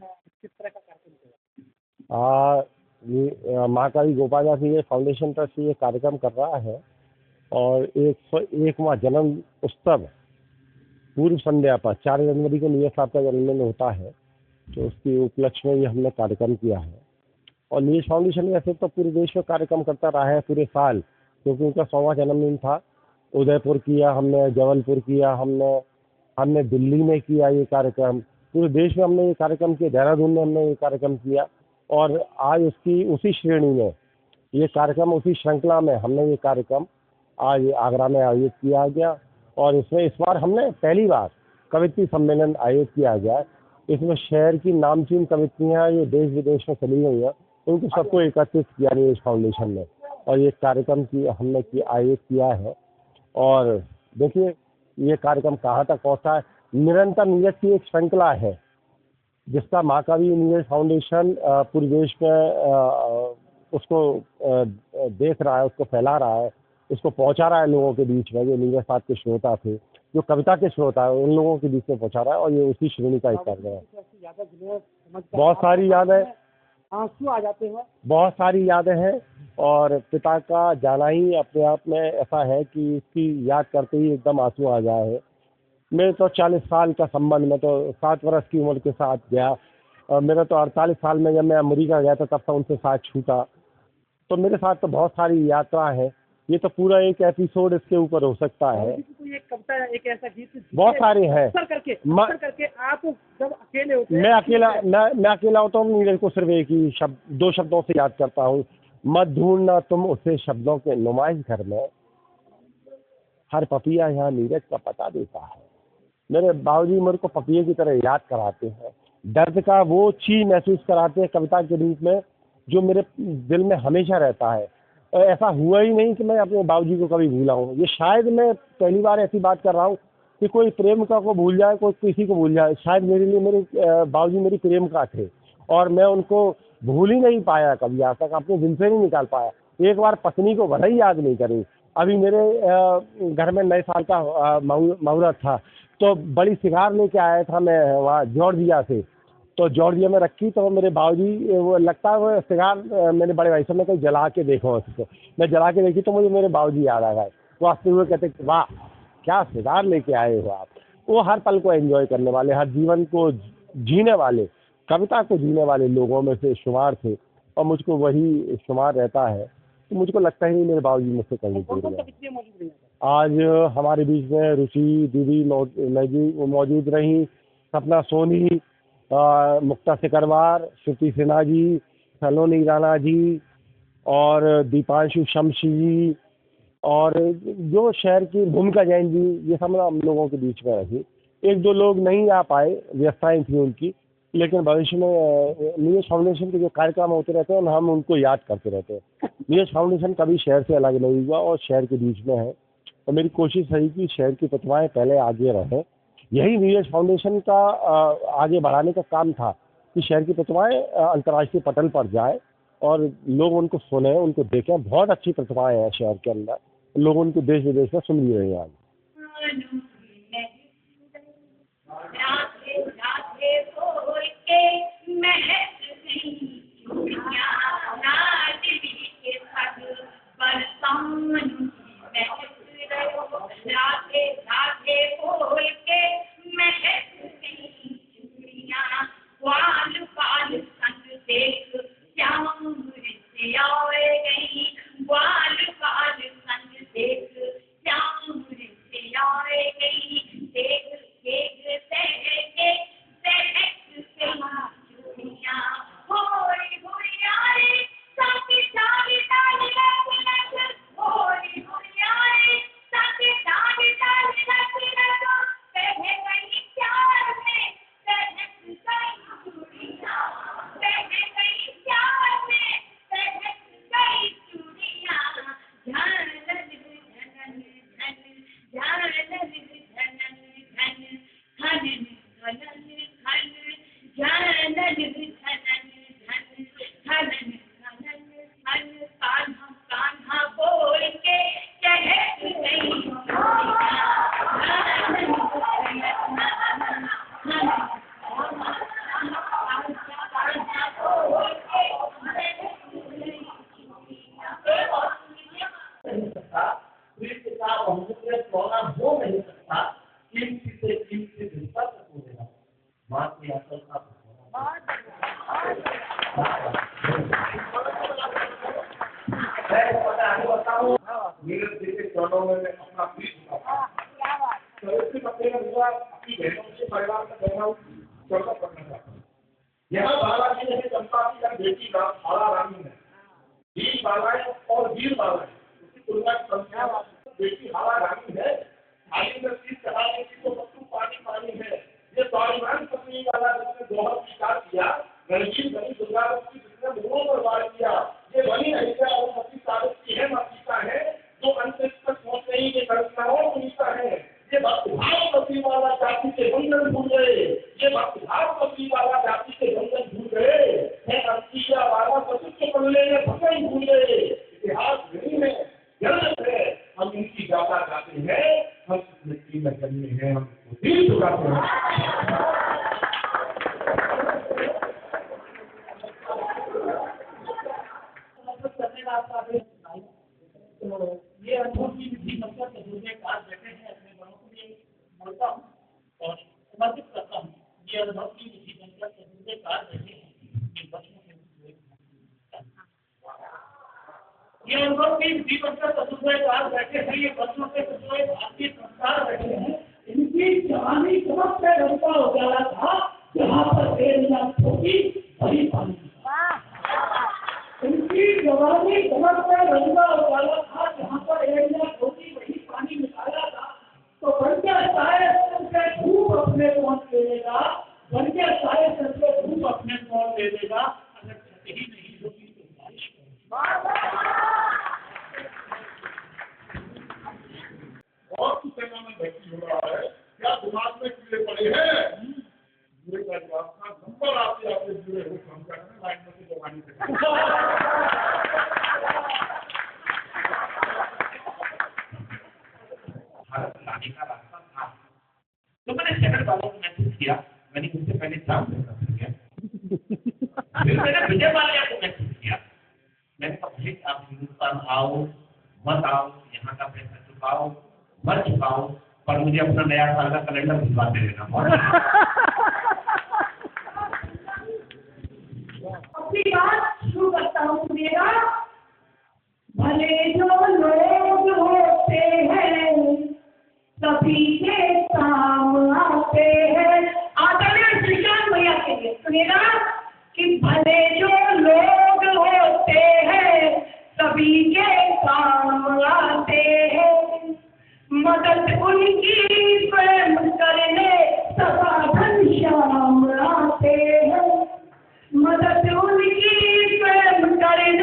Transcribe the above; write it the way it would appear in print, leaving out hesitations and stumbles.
किस तरह का कार्यक्रम किया? ये महाकवि गोपालदास जी फाउंडेशन ट्रस्ट ये कार्यक्रम कर रहा है और 101वां जन्म उत्सव पूर्व संध्या पर 4 जनवरी को नीरज साहब का जन्मदिन होता है, तो उसकी उपलक्ष्य में ये हमने कार्यक्रम किया है। और नीरज फाउंडेशन वैसे तो पूरे देश में कार्यक्रम करता रहा है पूरे साल, क्योंकि उनका 100वां जन्मदिन था। उदयपुर किया हमने, जबलपुर किया हमने, हमने दिल्ली में किया ये कार्यक्रम, पूरे देश में हमने ये कार्यक्रम किया, देहरादून में हमने ये कार्यक्रम किया। और आज उसकी उसी श्रेणी में ये कार्यक्रम, उसी श्रृंखला में हमने ये कार्यक्रम आज आगरा में आयोजित किया गया। और इसमें इस बार हमने पहली बार कवित्री सम्मेलन आयोजित किया गया। इसमें शहर की नामचीन कवित्रियाँ ये देश विदेश में चली गई हैं, उनको सबको एकत्रित किया नीरज फाउंडेशन ने और ये कार्यक्रम की हमने आयोजित किया है। और देखिए ये कार्यक्रम कहाँ तक पहुँचा है। निरंतर नीरज की एक श्रृंखला है जिसका महाकवि नीरज फाउंडेशन पूरे देश में उसको देख रहा है, उसको फैला रहा है, उसको पहुंचा रहा है लोगों के बीच में। जो नीरज साहब के श्रोता थे, जो कविता के श्रोता है, उन लोगों के बीच में पहुंचा रहा है और ये उसी श्रेणी का एक कार्यक्रम है। बहुत सारी यादें, आंसू आ जाते हैं। बहुत सारी यादें हैं और पिता का जाना ही अपने आप में ऐसा है कि इसकी याद करते ही एकदम आंसू आ जाए। मेरे तो 40 साल का संबंध, मैं तो 7 वर्ष की उम्र के साथ गया और मेरा तो 48 साल में जब मैं अमेरिका गया था तब तक उनसे साथ छूटा। तो मेरे साथ तो बहुत सारी यात्रा है। ये तो पूरा एक एपिसोड इसके ऊपर हो सकता है। कोई एक कविता, एक ऐसा गीत बहुत सारे हैं। अक्सर करके आप जब अकेले होते हैं, मैं अकेला होता हूँ, नीरज को सिर्फ एक ही शब्द, 2 शब्दों से याद करता हूँ। मत ढूंढना तुम उसे शब्दों के नुमाइश घर में, हर पपिया यहाँ नीरज का पता देता है। मेरे बाबूजी मेरे को पपिये की तरह याद कराते हैं, दर्द का वो चीज महसूस कराते हैं कविता के रूप में, जो मेरे दिल में हमेशा रहता है। ऐसा हुआ ही नहीं कि मैं अपने बाबूजी को कभी भूला हूँ। ये शायद मैं पहली बार ऐसी बात कर रहा हूँ कि कोई प्रेमिका को भूल जाए, कोई किसी को भूल जाए। शायद मेरे लिए मेरे बाबूजी मेरी प्रेमिका थे और मैं उनको भूल ही नहीं पाया, कभी आज तक अपने दिल से नहीं निकाल पाया। एक बार पत्नी को भले ही याद नहीं करी। अभी मेरे घर में नए साल का मुहूर्त था, तो बड़ी सिगार लेके आया था मैं वहाँ जॉर्जिया से। तो जॉर्जिया में रखी तो मेरे बाबूजी, वो लगता है वो सिगार मेरे बड़े भाई साहब ने कहीं जला के देखो उसको। मैं जला के देखी तो मुझे मेरे बाबूजी याद आ गए। वो हंसते हुए कहते कि वाह क्या सिगार लेके आए हो आप। वो हर पल को एंजॉय करने वाले, हर जीवन को जीने वाले, कविता को जीने वाले लोगों में से शुमार थे और मुझको वही शुमार रहता है। तो मुझको लगता ही नहीं मेरे बाबूजी मुझसे कहीं दूर गए। आज हमारे बीच में रुचि दीदी मौजूद रही, सपना सोनी, मुक्ता सिकरवार, श्रुति सिन्हा जी, सलोनी राणा जी और दीपांशु शमशी जी और जो शहर की भूमिका जैन जी, ये सब हम लोगों के बीच में रही। 1-2 लोग नहीं आ पाए, व्यवस्थाएं थी उनकी, लेकिन भविष्य में नीरज फाउंडेशन के जो कार्यक्रम होते रहते हैं हम उनको याद करते रहते हैं। नीरज फाउंडेशन कभी शहर से अलग नहीं हुआ और शहर के बीच में है और मेरी कोशिश है कि शहर की प्रतिभाएं पहले आगे रहें। यही नीरज फाउंडेशन का आगे बढ़ाने का काम था कि शहर की प्रतिभाएं अंतर्राष्ट्रीय पटल पर जाए और लोग उनको सुने, उनको देखें। बहुत अच्छी प्रतिभाएं हैं शहर के अंदर, लोग उनको देश विदेश में सुन भी रहे हैं आज। नीरज जी के चरणों में मैं अपना शीश झुकाता हूं। सर्वश्री पत्नी हुआ अपनी बहनों के परिवार में बैठा हूँ चर्चा करना चाहता हूँ। यहाँ बालाजी ने चंपा की एक बेटी का बाला रानी है, वीर बालाएं और वीर बालाएं उसकी तुलना की संख्या बेटी हाला रानी है। थाली में शीश चढ़ाने की तो सब पानी पानी है। ये स्वाभिमान पत्नी वाला जिसने दोहर स्वीकार किया, रणजीत बनी दुर्गा की जिसने मुंहों पर वार किया, ये बनी अहिल्या और सती सावित्री है, माता है जो अंत तक पहुंच गई के कल्पनाओं सुनीता है। ये भक्तिभाव पति वाला जाति के बंधन भूल गए, ये भक्तिभाव पति वाला जाति के बंधन भूल गए, है अंतिया वाला सचित्र पल्ले में भगवान भूल गए। इतिहास नहीं है, गलत है, हम इनकी गाथा गाते हैं, हम इस मिट्टी में जन्मे हैं, हम दिल झुकाते हैं। ये अनुभव की विधि मतलब तजुर्बे कार बैठे हैं, अपने बड़ों को ये बोलता हूँ और समर्पित करता हूँ। ये अनुभव की विधि मतलब तजुर्बे कार बैठे हैं, ये अनुभव की विधि मतलब तजुर्बे कार बैठे हैं, ये बच्चों से जुड़े भारतीय संस्कार बैठे हैं। इनकी जवानी चमक से रंगा उजाला था, जहाँ पर देर न होगी वही पानी। इनकी जवानी चमक से रंगा उजाला था, जहाँ पर एरिया होगी वही पानी निकाला था। तो बनकर शायद से धूप अपने पहुँच ले लेगा, बनकर शायद से धूप अपने पहुँच ले लेगा, अगर छत ही नहीं होगी तो बारिश होगी। बहुत कुछ सेना में भर्ती हो रहा है, क्या दिमाग में कीड़े पड़े हैं? जुड़े का जवाब था, नंबर आते आते जुड़े हो काम करने लाइन में से जवानी से भारत लाने का रास्ता था। तो मैंने शहर वालों को मैसेज किया, मैंने उनसे पहले जाम किया, फिर मैंने विजय माल्या को मैसेज किया, मैंने कहा भाई आप हिंदुस्तान आओ मत आओ, यहाँ का पैसा चुकाओ मत चुकाओ, पर मुझे अपना नया साल का कैलेंडर भिजवा दे देना। अपनी बात शुरू करता हूँ मेरा। भले जो लोग होते हैं सभी के काम आते हैं। आदरणीय श्री राम भैया के लिए सुनेगा कि भले जो लोग होते हैं सभी के काम आते हैं, मदद उनकी स्वयं करने सदा घनश्याम आते हैं, मदद उनकी स्वयं करने